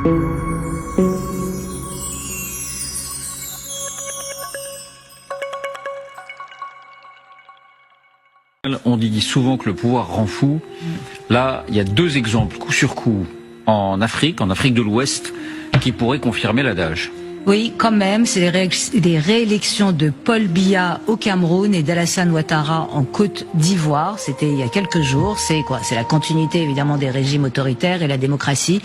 On dit souvent que le pouvoir rend fou. Là, il y a deux exemples, coup sur coup, en Afrique de l'Ouest, qui pourraient confirmer l'adage. Oui, quand même, c'est les réélections de Paul Biya au Cameroun et d'Alassane Ouattara en Côte d'Ivoire. C'était il y a quelques jours. C'est quoi? C'est la continuité évidemment des régimes autoritaires et la démocratie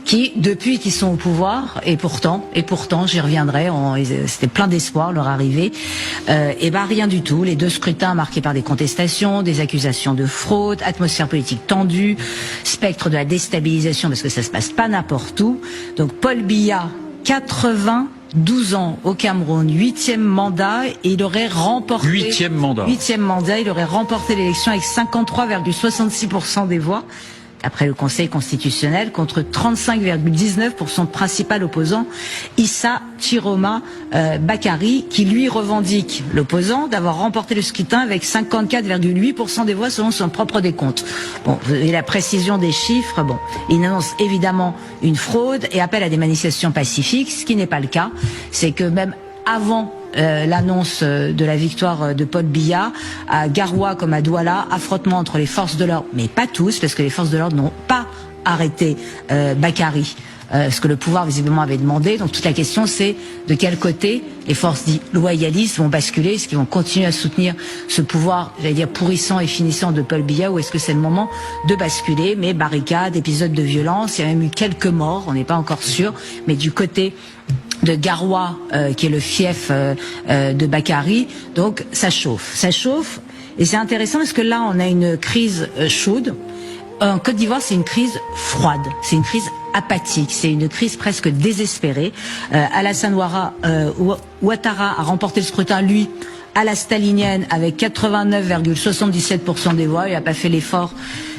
qui, depuis qu'ils sont au pouvoir, et pourtant, j'y reviendrai, c'était plein d'espoir leur arrivée, et ben rien du tout. Les deux scrutins marqués par des contestations, des accusations de fraude, atmosphère politique tendue, spectre de la déstabilisation parce que ça se passe pas n'importe où. Donc Paul Biya, 92 ans au Cameroun, 8e mandat, et il aurait remporté... 8e mandat, il aurait remporté l'élection avec 53,66% des voix, après le Conseil constitutionnel, contre 35,19 pour son principal opposant, Issa Chiroma Bakary, qui lui revendique, l'opposant, d'avoir remporté le scrutin avec 54,8% des voix selon son propre décompte. Bon, et la précision des chiffres, bon, il annonce évidemment une fraude et appelle à des manifestations pacifiques, ce qui n'est pas le cas. C'est que même avant l'annonce de la victoire de Paul Biya, à Garoua comme à Douala, affrontement entre les forces de l'ordre, mais pas tous, parce que les forces de l'ordre n'ont pas arrêté Bakary, ce que le pouvoir visiblement avait demandé. Donc toute la question, c'est de quel côté les forces dites loyalistes vont basculer. Est-ce qu'ils vont continuer à soutenir ce pouvoir, j'allais dire pourrissant et finissant de Paul Biya, ou est-ce que c'est le moment de basculer? Mais barricades, épisodes de violence, il y a même eu quelques morts, on n'est pas encore sûr, mais du côté de Garoua, qui est le fief de Bakary, donc ça chauffe, et c'est intéressant parce que là on a une crise chaude. En Côte d'Ivoire, c'est une crise froide, c'est une crise apathique, c'est une crise presque désespérée. Alassane Ouattara a remporté le scrutin, lui, à la stalinienne, avec 89,77% des voix. Il n'a pas fait l'effort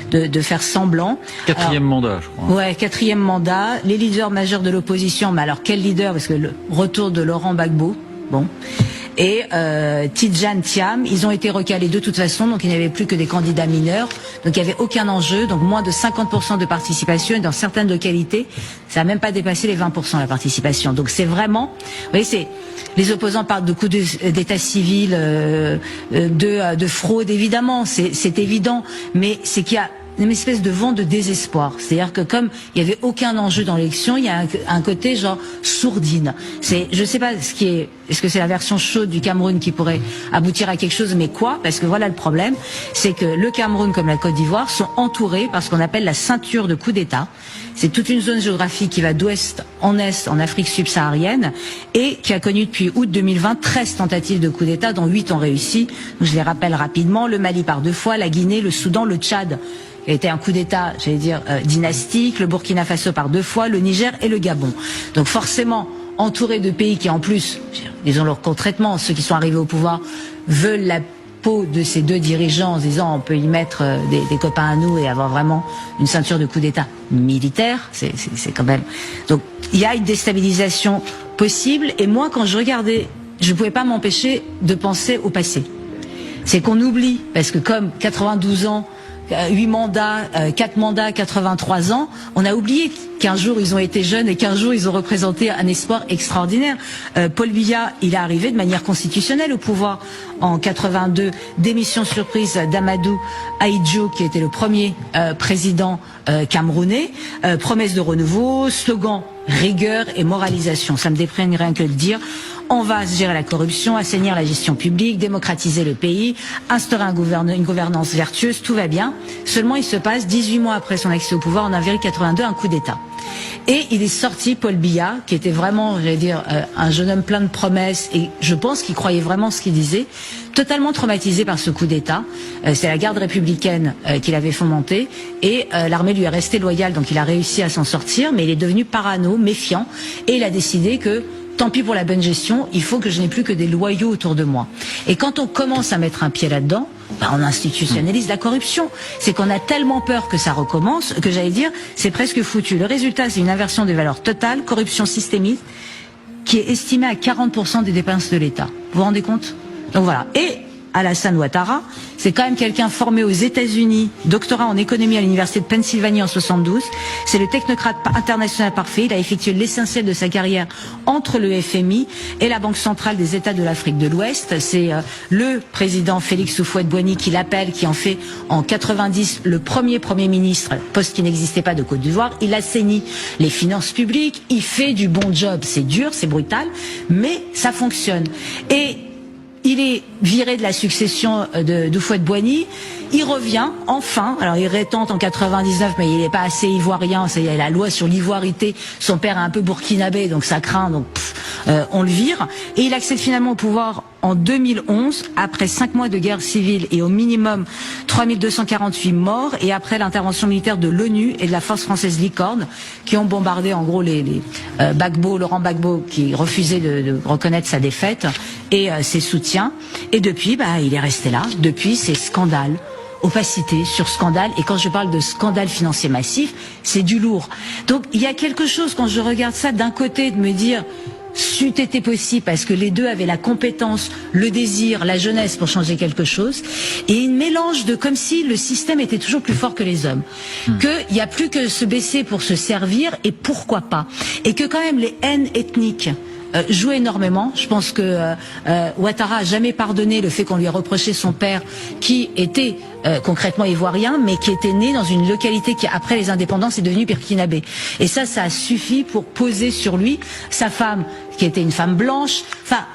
de faire semblant. Quatrième mandat, je crois. Ouais, 4e mandat. Les leaders majeurs de l'opposition, mais alors quel leader? Parce que le retour de Laurent Gbagbo, bon, et Tidjane Thiam, ils ont été recalés de toute façon, donc il n'y avait plus que des candidats mineurs, donc il n'y avait aucun enjeu, donc moins de 50% de participation, et dans certaines localités, ça n'a même pas dépassé les 20% la participation. Donc c'est vraiment, vous voyez, c'est les opposants parlent de coups d'état civil, de fraude, évidemment, c'est évident, mais c'est qu'il y a une espèce de vent de désespoir. C'est-à-dire que comme il n'y avait aucun enjeu dans l'élection, il y a un côté genre sourdine. Je sais pas est-ce que c'est la version chaude du Cameroun qui pourrait aboutir à quelque chose, mais quoi? Parce que voilà le problème, c'est que le Cameroun comme la Côte d'Ivoire sont entourés par ce qu'on appelle la ceinture de coups d'État. C'est toute une zone géographique qui va d'ouest en est en Afrique subsaharienne et qui a connu depuis août 2020 13 tentatives de coups d'État, dont 8 ont réussi. Je les rappelle rapidement: le Mali par 2 fois, la Guinée, le Soudan, le Tchad, qui a été un coup d'État, j'allais dire, dynastique, le Burkina Faso par 2 fois, le Niger et le Gabon. Donc forcément, entouré de pays qui en plus, disons-le concrètement, ceux qui sont arrivés au pouvoir veulent la peau de ces deux dirigeants en se disant on peut y mettre des copains à nous et avoir vraiment une ceinture de coup d'État militaire, c'est quand même... Donc il y a une déstabilisation possible, et moi quand je regardais, je ne pouvais pas m'empêcher de penser au passé. C'est qu'on oublie, parce que comme 92 ans, 8 mandats, 4 mandats, 83 ans, on a oublié qu'un jour ils ont été jeunes et qu'un jour ils ont représenté un espoir extraordinaire. Paul Biya, il est arrivé de manière constitutionnelle au pouvoir en 82, démission surprise d'Amadou Ahidjo, qui était le premier président camerounais, promesse de renouveau, slogan rigueur et moralisation. Ça me déprime rien que de dire. On va gérer la corruption, assainir la gestion publique, démocratiser le pays, instaurer une gouvernance vertueuse, tout va bien. Seulement, il se passe 18 mois après son accès au pouvoir, en avril 82, un coup d'État. Et il est sorti, Paul Biya, qui était vraiment, j'allais dire, un jeune homme plein de promesses, et je pense qu'il croyait vraiment ce qu'il disait, totalement traumatisé par ce coup d'État. C'est la garde républicaine qu'il avait fomentée, et l'armée lui est restée loyale, donc il a réussi à s'en sortir, mais il est devenu parano, méfiant, et il a décidé que tant pis pour la bonne gestion, il faut que je n'ai plus que des loyaux autour de moi. Et quand on commence à mettre un pied là-dedans, on institutionnalise la corruption. C'est qu'on a tellement peur que ça recommence, que j'allais dire, c'est presque foutu. Le résultat, c'est une inversion des valeurs totales, corruption systémique, qui est estimée à 40% des dépenses de l'État. Vous vous rendez compte? Donc voilà. Et Alassane Ouattara. C'est quand même quelqu'un formé aux États-Unis, doctorat en économie à l'université de Pennsylvanie en 72. C'est le technocrate international parfait. Il a effectué l'essentiel de sa carrière entre le FMI et la Banque centrale des États de l'Afrique de l'Ouest. C'est le président Félix Houphouët-Boigny qui l'appelle, qui en fait en 90 le premier ministre, poste qui n'existait pas de Côte d'Ivoire. Il assainit les finances publiques, il fait du bon job. C'est dur, c'est brutal, mais ça fonctionne. Et il est viré de la succession de Houphouët-Boigny. Il revient, enfin. Alors, il rétente en 99, mais il n'est pas assez ivoirien. Il y a la loi sur l'ivoirité. Son père est un peu burkinabé, donc ça craint. Donc, on le vire. Et il accède finalement au pouvoir en 2011, après 5 mois de guerre civile et au minimum 3248 morts, et après l'intervention militaire de l'ONU et de la force française Licorne, qui ont bombardé en gros Laurent Gbagbo, qui refusait de reconnaître sa défaite, et ses soutiens. Et depuis, il est resté là. Depuis, c'est scandale, opacité sur scandale. Et quand je parle de scandale financier massif, c'est du lourd. Donc il y a quelque chose, quand je regarde ça, d'un côté de me dire, c'eût été possible parce que les deux avaient la compétence, le désir, la jeunesse pour changer quelque chose, et une mélange de comme si le système était toujours plus fort que les hommes, qu'il n'y a plus que se baisser pour se servir, et pourquoi pas, et que quand même les haines ethniques joue énormément. Je pense que Ouattara a jamais pardonné le fait qu'on lui a reproché son père, qui était concrètement ivoirien, mais qui était né dans une localité qui, après les indépendances, est devenue burkinabé. Et ça a suffi pour poser sur lui sa femme, qui était une femme blanche. Enfin,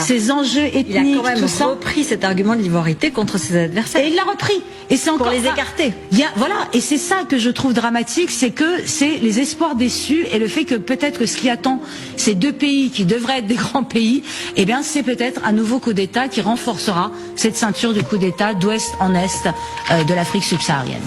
ces enjeux ethniques, il a quand même repris cet argument de l'ivoirité contre ses adversaires. Et il l'a repris. Et c'est encore pour les écarter. Voilà. Et c'est ça que je trouve dramatique, c'est que c'est les espoirs déçus et le fait que peut-être que ce qui attend ces deux pays qui devraient être des grands pays, eh bien, c'est peut-être un nouveau coup d'État qui renforcera cette ceinture du coup d'État d'ouest en est de l'Afrique subsaharienne.